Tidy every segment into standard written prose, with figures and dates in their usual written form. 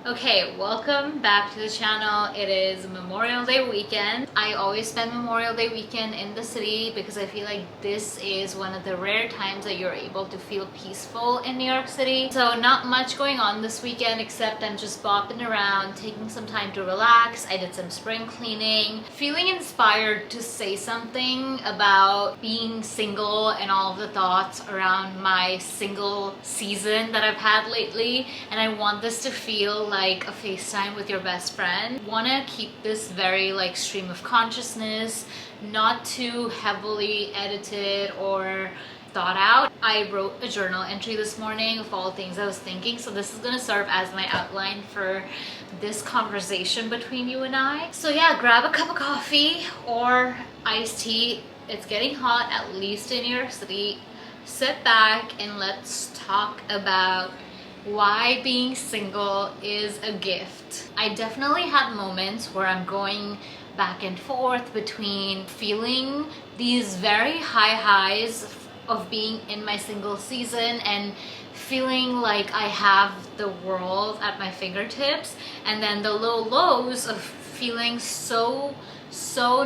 Okay, welcome back to the channel. It is Memorial Day weekend. I always spend Memorial Day weekend in the city because I feel like this is one of the rare times that you're able to feel peaceful in New York City. So not much going on this weekend except I'm just bopping around, taking some time to relax. I did some spring cleaning, feeling inspired to say something about being single and all of the thoughts around my single season that I've had lately. And I want this to feel like a FaceTime with your best friend. Wanna keep this very like stream of consciousness, not too heavily edited or thought out. I wrote a journal entry this morning of all things I was thinking, so this is gonna serve as my outline for this conversation between you and I. So yeah, grab a cup of coffee or iced tea. It's getting hot, at least in New York City. Sit back and let's talk about why being single is a gift. I definitely have moments where I'm going back and forth between feeling these very high highs of being in my single season and feeling like I have the world at my fingertips, and then the low lows of feeling so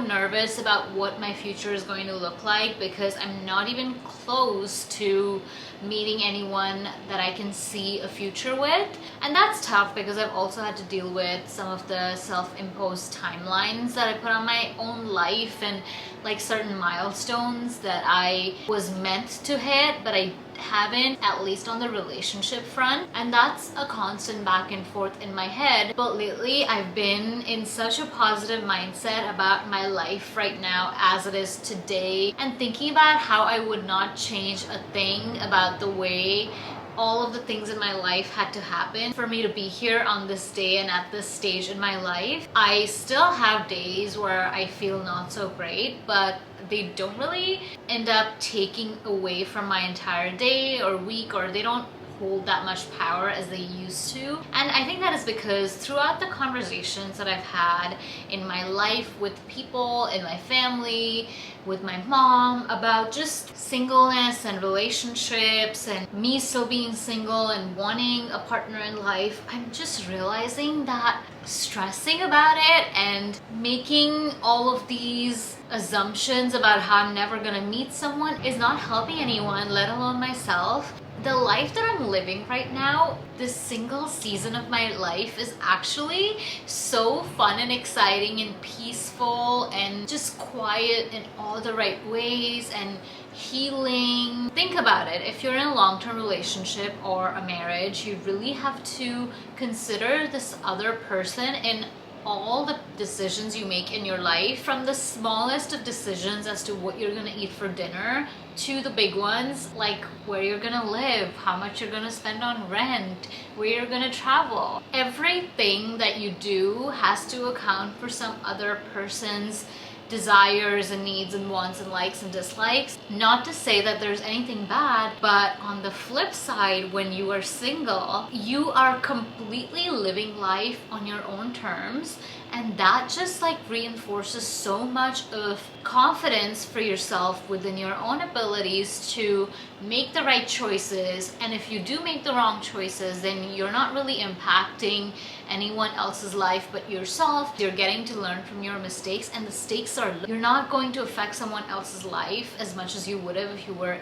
nervous about what my future is going to look like because I'm not even close to meeting anyone that I can see a future with. And that's tough because I've also had to deal with some of the self-imposed timelines that I put on my own life and like certain milestones that I was meant to hit but I haven't, at least on the relationship front, and that's a constant back and forth in my head. But lately I've been in such a positive mindset about my life right now as it is today, and thinking about how I would not change a thing about the way all of the things in my life had to happen for me to be here on this day and at this stage in my life. I still have days where I feel not so great, but they don't really end up taking away from my entire day or week, or they don't hold that much power as they used to. And I think that is because throughout the conversations that I've had in my life with people, in my family, with my mom, about just singleness and relationships and me still being single and wanting a partner in life, I'm just realizing that stressing about it and making all of these assumptions about how I'm never gonna meet someone is not helping anyone, let alone myself. The life that I'm living right now, this single season of my life, is actually so fun and exciting and peaceful and just quiet in all the right ways and healing. Think about it. If you're in a long-term relationship or a marriage, you really have to consider this other person in all the decisions you make in your life, from the smallest of decisions as to what you're gonna eat for dinner to the big ones like where you're gonna live, how much you're gonna spend on rent, where you're gonna travel. Everything that you do has to account for some other person's desires and needs and wants and likes and dislikes. Not to say that there's anything bad, but on the flip side, when you are single, you are completely living life on your own terms, and that just like reinforces so much of confidence for yourself within your own abilities to make the right choices. And if you do make the wrong choices, then you're not really impacting anyone else's life but yourself. You're getting to learn from your mistakes, and the stakes are low. You're not going to affect someone else's life as much as you would have if you were,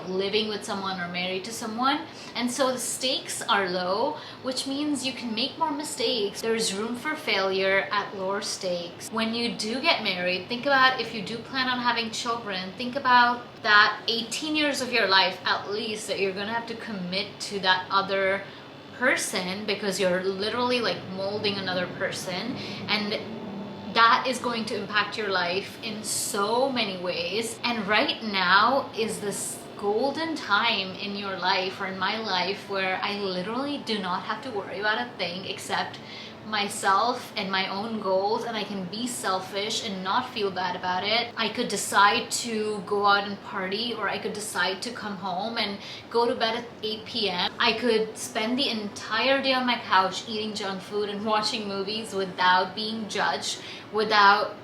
living with someone or married to someone. And so the stakes are low, which means you can make more mistakes. There's room for failure at lower stakes. When you do get married, think about, if you do plan on having children, think about that 18 years of your life at least that you're gonna have to commit to that other person, because you're literally like molding another person, and that is going to impact your life in so many ways. And right now is this golden time in your life, or in my life, where I literally do not have to worry about a thing except myself and my own goals, and I can be selfish and not feel bad about it. I could decide to go out and party, or I could decide to come home and go to bed at 8 p.m. I could spend the entire day on my couch eating junk food and watching movies without being judged, without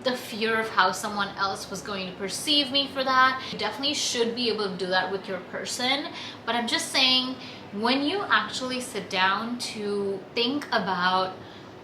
the fear of how someone else was going to perceive me for that. You definitely should be able to do that with your person, but I'm just saying when you actually sit down to think about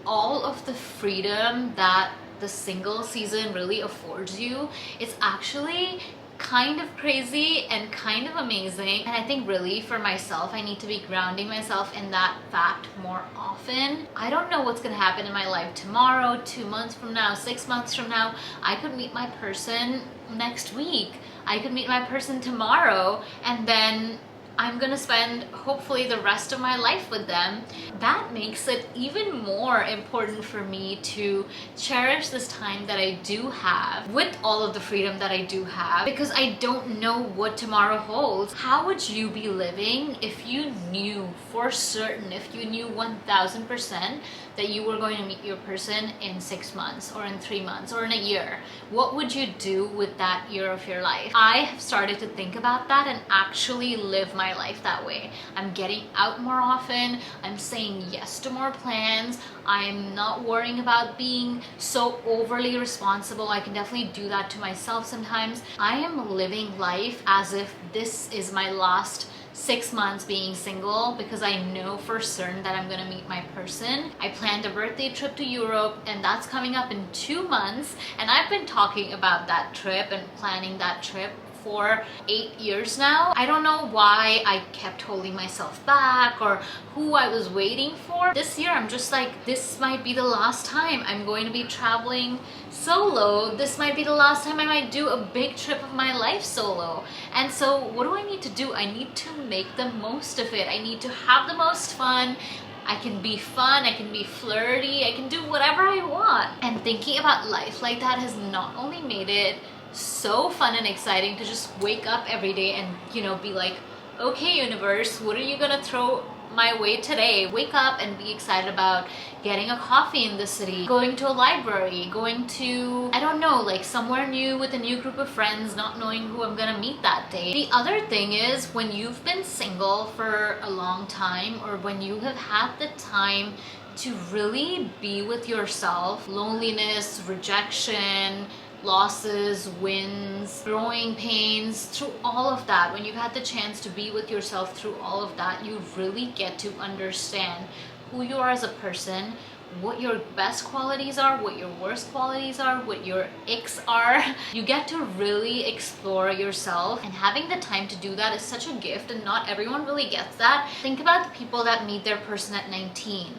all of the freedom that the single season really affords you, it's actually kind of crazy and kind of amazing. And I think really for myself, I need to be grounding myself in that fact more often. I don't know what's gonna happen in my life tomorrow, 2 months from now, 6 months from now. I could meet my person next week. I could meet my person tomorrow, and then I'm gonna spend hopefully the rest of my life with them. That makes it even more important for me to cherish this time that I do have with all of the freedom that I do have, because I don't know what tomorrow holds. How would you be living if you knew for certain, if you knew 1000% that you were going to meet your person in 6 months or in 3 months or in a year? What would you do with that year of your life? I have started to think about that and actually live my life that way. I'm getting out more often. I'm saying yes to more plans. I'm not worrying about being so overly responsible. I can definitely do that to myself sometimes. I am living life as if this is my last 6 months being single, because I know for certain that I'm gonna meet my person. I planned a birthday trip to Europe, and that's coming up in 2 months, and I've been talking about that trip and planning that trip for 8 years now. I don't know why I kept holding myself back or who I was waiting for. This year I'm just like, this might be the last time I'm going to be traveling solo. This might be the last time I might do a big trip of my life solo. And so what do I need to do? I need to make the most of it. I need to have the most fun. I can be fun, I can be flirty, I can do whatever I want. And thinking about life like that has not only made it so fun and exciting to just wake up every day and, you know, be like, okay universe, what are you gonna throw my way today? Wake up and be excited about getting a coffee in the city, going to a library, going to, I don't know, like somewhere new with a new group of friends, not knowing who I'm gonna meet that day. The other thing is, when you've been single for a long time, or when you have had the time to really be with yourself, loneliness, rejection, losses, wins, growing pains, through all of that, when you've had the chance to be with yourself through all of that, you really get to understand who you are as a person, what your best qualities are, what your worst qualities are, what your icks are. You get to really explore yourself, and having the time to do that is such a gift, and not everyone really gets that. Think about the people that meet their person at 19.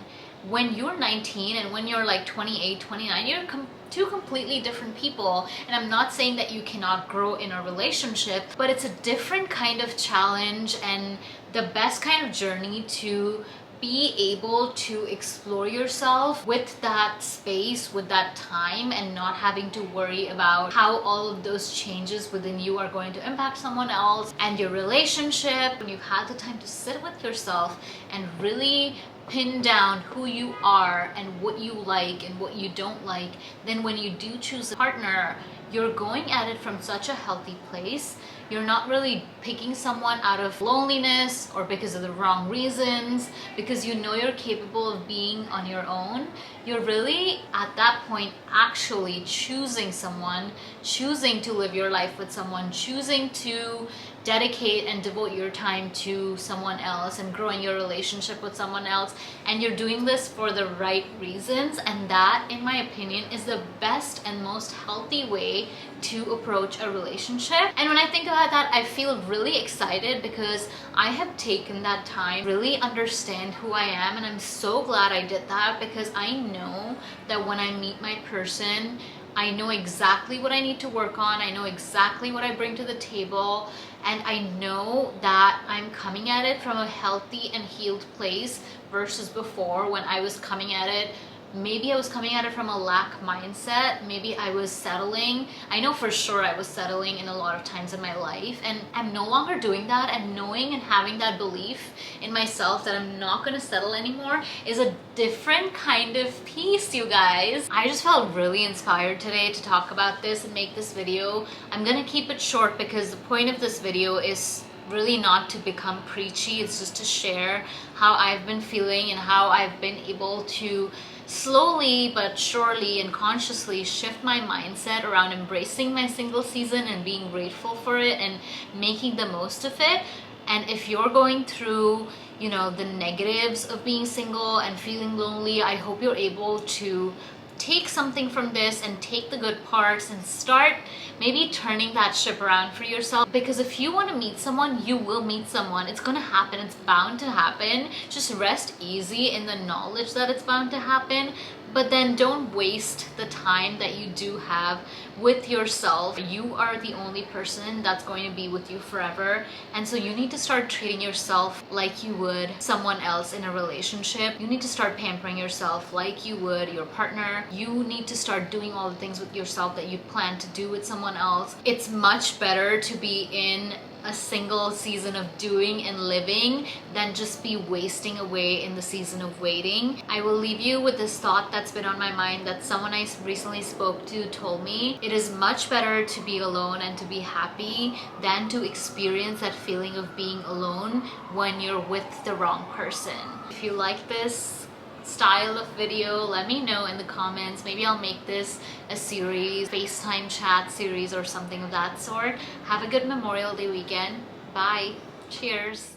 When you're 19 and when you're like 28, 29, you're two completely different people. And I'm not saying that you cannot grow in a relationship, but it's a different kind of challenge and the best kind of journey to be able to explore yourself with that space, with that time, and not having to worry about how all of those changes within you are going to impact someone else and your relationship. When you've had the time to sit with yourself and really pin down who you are and what you like and what you don't like, then when you do choose a partner, you're going at it from such a healthy place. You're not really picking someone out of loneliness or because of the wrong reasons, because you know you're capable of being on your own. You're really at that point actually choosing someone, choosing to live your life with someone, choosing to dedicate and devote your time to someone else and growing your relationship with someone else. And you're doing this for the right reasons, and that, in my opinion, is the best and most healthy way to approach a relationship. And when I think about that, I feel really excited because I have taken that time to really understand who I am, and I'm so glad I did that, because I know that when I meet my person, I know exactly what I need to work on. I know exactly what I bring to the table, and I know that I'm coming at it from a healthy and healed place versus before, when I was coming at it, maybe I was coming at it from a lack mindset. Maybe I was settling. I know for sure I was settling in a lot of times in my life, and I'm no longer doing that. And knowing and having that belief in myself that I'm not going to settle anymore is a different kind of peace, you guys. I just felt really inspired today to talk about this and make this video. I'm gonna keep it short because the point of this video is really not to become preachy. It's just to share how I've been feeling and how I've been able to slowly but surely and consciously shift my mindset around embracing my single season and being grateful for it and making the most of it, And if you're going through, you know, the negatives of being single and feeling lonely, I hope you're able to take something from this and take the good parts and start maybe turning that ship around for yourself. Because if you want to meet someone, you will meet someone. It's gonna happen. It's bound to happen. Just rest easy in the knowledge that it's bound to happen. But then don't waste the time that you do have with yourself. You are the only person that's going to be with you forever. And so you need to start treating yourself like you would someone else in a relationship. You need to start pampering yourself like you would your partner. You need to start doing all the things with yourself that you plan to do with someone else. It's much better to be in a single season of doing and living than just be wasting away in the season of waiting. I will leave you with this thought that's been on my mind that someone I recently spoke to told me. It is much better to be alone and to be happy than to experience that feeling of being alone when you're with the wrong person. If you like this style of video, let me know in the comments. Maybe I'll make this a series, FaceTime chat series or something of that sort. Have a good Memorial Day weekend. Bye. Cheers.